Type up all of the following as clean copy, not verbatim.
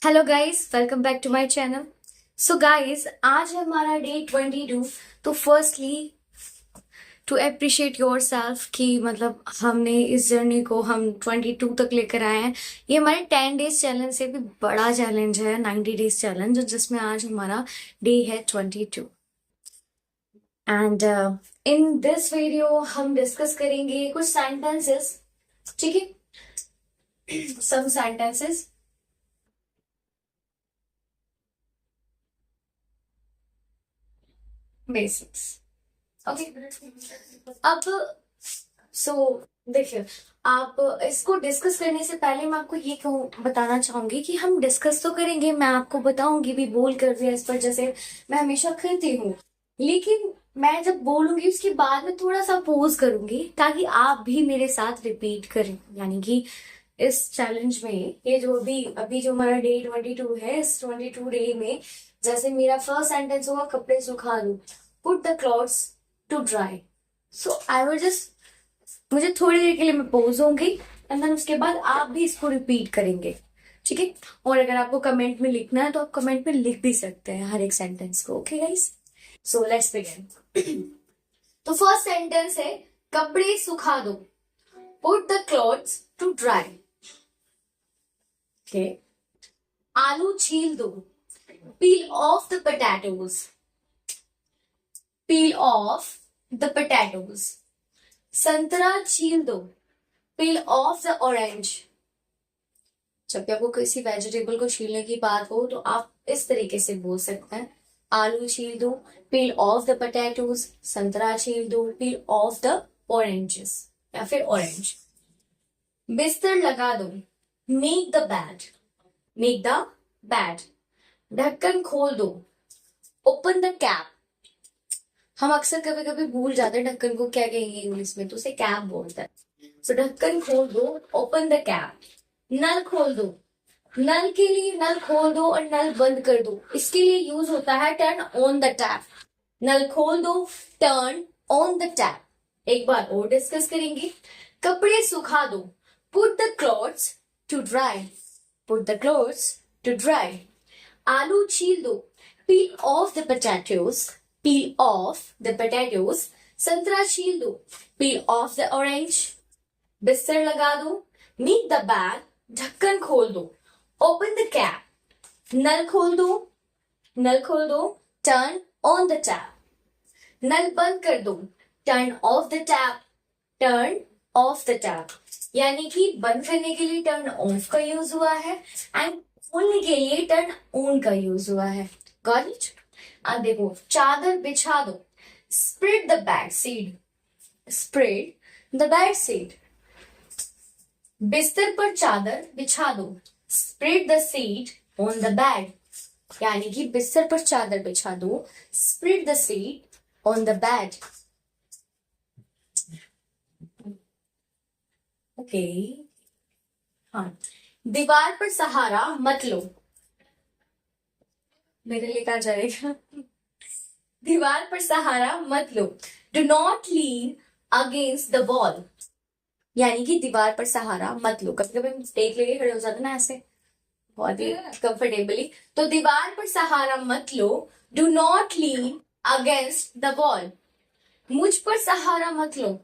Hello guys, welcome back to my channel. So guys, आज है हमारा डे 22। तो firstly to appreciate yourself कि मतलब हमने इस जर्नी को हम 22 तक लेकर आए हैं। ये हमारे 10 डेज चैलेंज से भी बड़ा चैलेंज है, 90 डेज चैलेंज, जिसमें आज हमारा डे है 22। एंड इन दिस वीडियो हम डिस्कस करेंगे कुछ सेंटेंसेस, ठीक है, सम सेंटेंसेस। Basics, okay. अब देखिए, आप इसको डिस्कस करने से पहले मैं आपको ये बताना चाहूंगी कि हम डिस्कस तो करेंगे, मैं आपको बताऊंगी भी बोल कर भी इस पर, जैसे मैं हमेशा करती हूँ। लेकिन मैं जब बोलूंगी उसके बाद में थोड़ा सा पोज करूंगी ताकि आप भी मेरे साथ रिपीट करें। यानी कि इस चैलेंज में ये जो अभी अभी जो हमारा डे 22 है, इस 22 डे में जैसे मेरा फर्स्ट सेंटेंस होगा कपड़े सुखा दो, put the clothes to dry. So I will just, मुझे थोड़ी देर के लिए मैं पोज होंगी एंड देन उसके बाद आप भी इसको रिपीट करेंगे, ठीक है। और अगर आपको कमेंट में लिखना है तो आप कमेंट में लिख भी सकते हैं हर एक सेंटेंस को, okay guys. So let's begin. तो फर्स्ट सेंटेंस है कपड़े सुखा दो, put the clothes to dry. Okay, आलू छील दो, peel off the potatoes, peel off the potatoes। संतरा छील दो, peel off the orange। जब भी आपको किसी वेजिटेबल को छीलने की बात हो तो आप इस तरीके से बोल सकते हैं, आलू छील दो, peel off the potatoes। संतरा छील दो, peel off the oranges या फिर orange। बिस्तर लगा दो, make the bed, make the bed। ढक्कन खोल दो, ओपन द कैप। हम अक्सर कभी कभी भूल जाते हैं ढक्कन को क्या कहेंगे इंग्लिश में, तो उसे कैप बोलते हैं। सो ढक्कन खोल दो, ओपन द कैप। नल खोल दो, नल के लिए नल खोल दो और नल बंद कर दो, इसके लिए यूज होता है टर्न ऑन द टैप। नल खोल दो, टर्न ऑन द टैप। एक बार और डिस्कस करेंगे। कपड़े सुखा दो, put the clothes to dry, put the clothes to dry. आलू छील दो, peel off the potatoes, peel off the potatoes। संतरा छील दो, peel off the orange। बिस्तर लगा दो, make the bed। ढक्कन खोल दो, open the cap। नल खोल दो, नल खोल दो, turn on the tap। नल बंद कर दो, turn off the tap, turn off the tap। यानी कि बंद करने के लिए टर्न ऑफ का यूज हुआ है एंड खोलने के लिए टर्न ऑन का यूज हुआ है। Got it? अब देखो, चादर बिछा दो, spread the bed sheet, spread the bed sheet. बिस्तर पर चादर बिछा दो, spread the sheet on the bed. यानी कि बिस्तर पर चादर बिछा दो, spread the sheet on the bed. Okay, हाँ। दीवार पर सहारा मत लो, मेरे लिए कहा जाएगा। दीवार पर सहारा मत लो, do not lean against the wall. यानी कि दीवार पर सहारा मत लो। कभी कभी हम टेक लेके खड़े हो जाते ना ऐसे बहुत ही कंफर्टेबली, तो दीवार पर सहारा मत लो, do not lean against the wall. मुझ पर सहारा मत लो,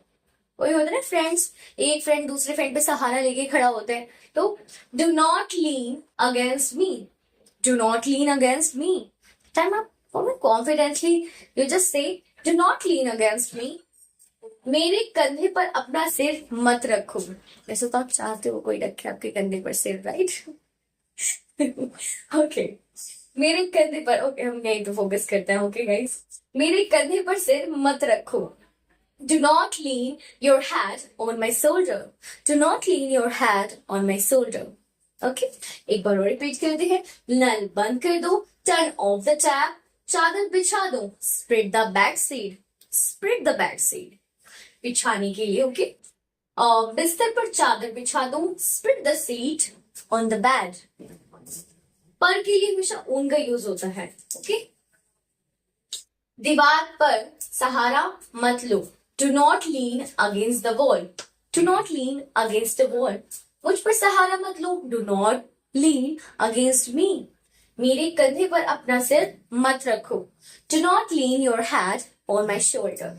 वही होता है ना फ्रेंड्स, एक फ्रेंड दूसरे फ्रेंड पे सहारा लेके खड़ा होता है, तो do not lean against me, do not lean against me. Time up for confidently you just say do not lean against me. मेरे कंधे पर अपना सिर मत रखो। वैसे तो आप चाहते हो कोई रखे आपके कंधे पर सिर, राइट? ओके, मेरे कंधे पर, ओके हम यहीं पे फोकस करते हैं। ओके गाइस, मेरे कंधे पर सिर मत रखो, do not lean your head on my shoulder, do not lean your head on my shoulder। Okay, एक बार और रिपीट करते हैं। नल बंद कर दो, टर्न ऑफ द टैप। चादर बिछा दो, spread the bed sheet, spread the bed sheet. बिछाने के लिए, ओके। बिस्तर पर चादर बिछा दो, spread the sheet on the bed. पर के लिए हमेशा ऑन का यूज होता है, ओके। दीवार पर सहारा मत लो, do not lean against the wall, do not lean against the wall। मुझ पर सहारा मत लो, do not lean against me. मेरे कंधे पर अपना सिर मत रखो. Do not lean your head on my shoulder.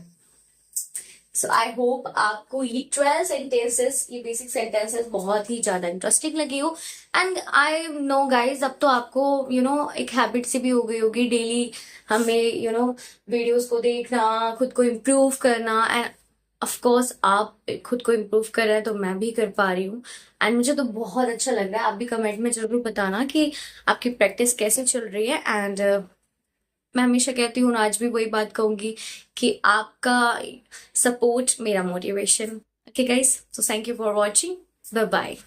So I hope आपको ये 12 sentences, ये basic sentences बहुत ही ज्यादा इंटरेस्टिंग लगी हो. एंड आई नो गाइज, अब तो आपको एक हैबिट सी भी हो गई होगी डेली हमें वीडियोस को देखना, खुद को इम्प्रूव करना. एंड ऑफ कोर्स आप खुद को इम्प्रूव कर रहे हैं तो मैं भी कर पा रही हूँ. एंड मुझे तो बहुत अच्छा लग रहा है. आप भी कमेंट में जरूर बताना कि आपकी प्रैक्टिस कैसे चल रही है. एंड मैं हमेशा कहती हूँ, आज भी वही बात कहूंगी कि आपका सपोर्ट मेरा motivation. Okay guys, so thank you for watching. Bye bye.